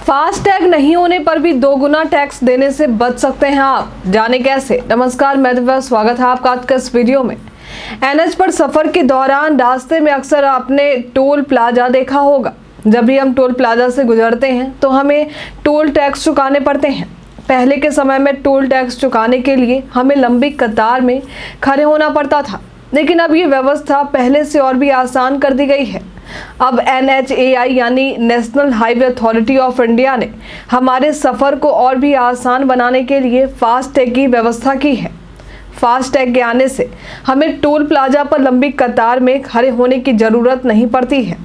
FASTag नहीं होने पर भी 2 गुना टैक्स देने से बच सकते हैं आप, जाने कैसे। नमस्कार, मैं दिव्या, स्वागत है आपका आज के इस वीडियो में। एनएच पर सफर के दौरान रास्ते में अक्सर आपने टोल प्लाजा देखा होगा। जब भी हम टोल प्लाजा से गुजरते हैं तो हमें टोल टैक्स चुकाने पड़ते हैं। पहले के समय में टोल टैक्स चुकाने के लिए हमें लंबी कतार में खड़े होना पड़ता था, लेकिन अब ये व्यवस्था पहले से और भी आसान कर दी गई है। अब NHAI यानी national highway authority of India ने हमारे सफ़र को और भी आसान बनाने के लिए फास्टैग की व्यवस्था की है। फास्टैग के आने से हमें टोल प्लाजा पर लंबी कतार में खड़े होने की ज़रूरत नहीं पड़ती है।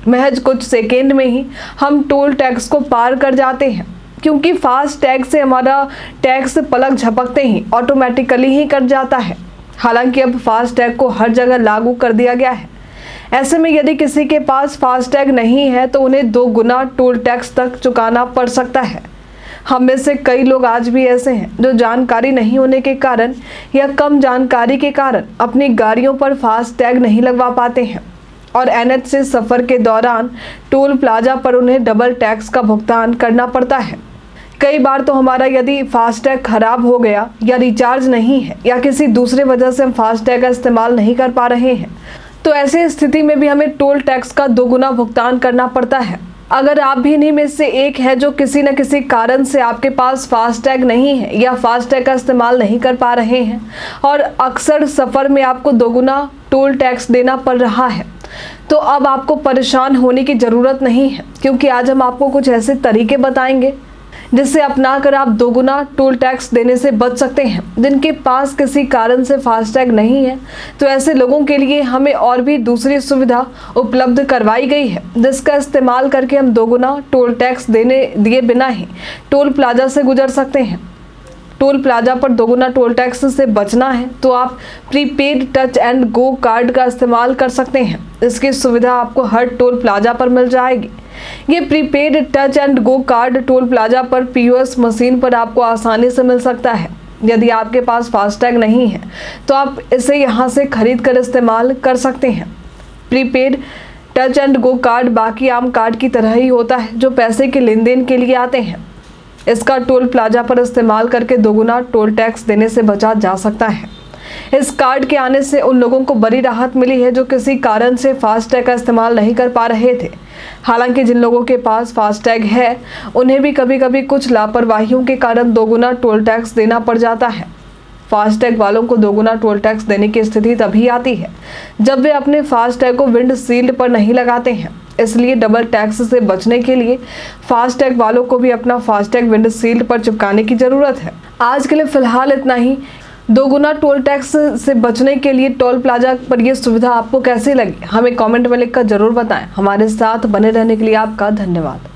महज कुछ सेकेंड में ही हम टोल टैक्स को पार कर जाते हैं, क्योंकि फास्टैग से हमारा टैक्स पलक झपकते ही ऑटोमेटिकली ही कट जाता है। हालांकि अब फास्टैग को हर जगह लागू कर दिया गया है। ऐसे में यदि किसी के पास फास्टैग नहीं है तो उन्हें 2 गुना टोल टैक्स तक चुकाना पड़ सकता है। हम में से कई लोग आज भी ऐसे हैं जो जानकारी नहीं होने के कारण या कम जानकारी के कारण अपनी गाड़ियों पर फास्टैग नहीं लगवा पाते हैं और एनएच से सफ़र के दौरान टोल प्लाजा पर उन्हें डबल टैक्स का भुगतान करना पड़ता है। कई बार तो हमारा यदि फास्टैग खराब हो गया या रिचार्ज नहीं है या किसी दूसरे वजह से हम फास्टैग का इस्तेमाल नहीं कर पा रहे हैं, तो ऐसी स्थिति में भी हमें टोल टैक्स का 2 गुना भुगतान करना पड़ता है। अगर आप भी इन्हीं में से एक है जो किसी न किसी कारण से आपके पास फास्टैग नहीं है या फास्टैग का इस्तेमाल नहीं कर पा रहे हैं और अक्सर सफ़र में आपको 2 गुना टोल टैक्स देना पड़ रहा है, तो अब आपको परेशान होने की ज़रूरत नहीं है, क्योंकि आज हम आपको कुछ ऐसे तरीके बताएंगे जिससे अपनाकर आप 2 गुना टोल टैक्स देने से बच सकते हैं। जिनके पास किसी कारण से फास्टैग नहीं है, तो ऐसे लोगों के लिए हमें और भी दूसरी सुविधा उपलब्ध करवाई गई है, जिसका इस्तेमाल करके हम 2 गुना टोल टैक्स दिए बिना ही टोल प्लाजा से गुजर सकते हैं। टोल प्लाजा पर 2 गुना टोल टैक्स से बचना है तो आप prepaid touch and go kart का इस्तेमाल कर सकते हैं। इसकी सुविधा आपको हर टोल प्लाजा पर मिल जाएगी। ये prepaid touch and go kart toll plaza पर POS मशीन पर आपको आसानी से मिल सकता है। यदि आपके पास फास्टैग नहीं है तो आप इसे यहाँ से खरीद कर इस्तेमाल कर सकते हैं। Prepaid touch and go kart बाकी आम कार्ड की तरह ही होता है जो पैसे के लेन देन के लिए आते हैं। इसका टोल प्लाजा पर इस्तेमाल करके 2 गुना टोल टैक्स देने से बचा जा सकता है। इस कार्ड के आने से उन लोगों को बड़ी राहत मिली है जो किसी कारण से फास्टैग का इस्तेमाल नहीं कर पा रहे थे। हालांकि जिन लोगों के पास फास्टैग है उन्हें भी कभी कभी कुछ लापरवाहियों के कारण 2 गुना टोल टैक्स देना पड़ जाता है। फास्टैग वालों को 2 गुना टोल टैक्स देने की स्थिति तभी आती है जब वे अपने फास्टैग को विंड शील्ड पर नहीं लगाते हैं। इसलिए डबल टैक्स से बचने के लिए फास्टैग वालों को भी अपना फास्टैग विंड शील्ड पर चिपकाने की ज़रूरत है। आज के लिए फ़िलहाल इतना ही। 2 गुना टोल टैक्स से बचने के लिए टोल प्लाजा पर यह सुविधा आपको कैसी लगी, हमें कमेंट में लिखकर ज़रूर बताएं। हमारे साथ बने रहने के लिए आपका धन्यवाद।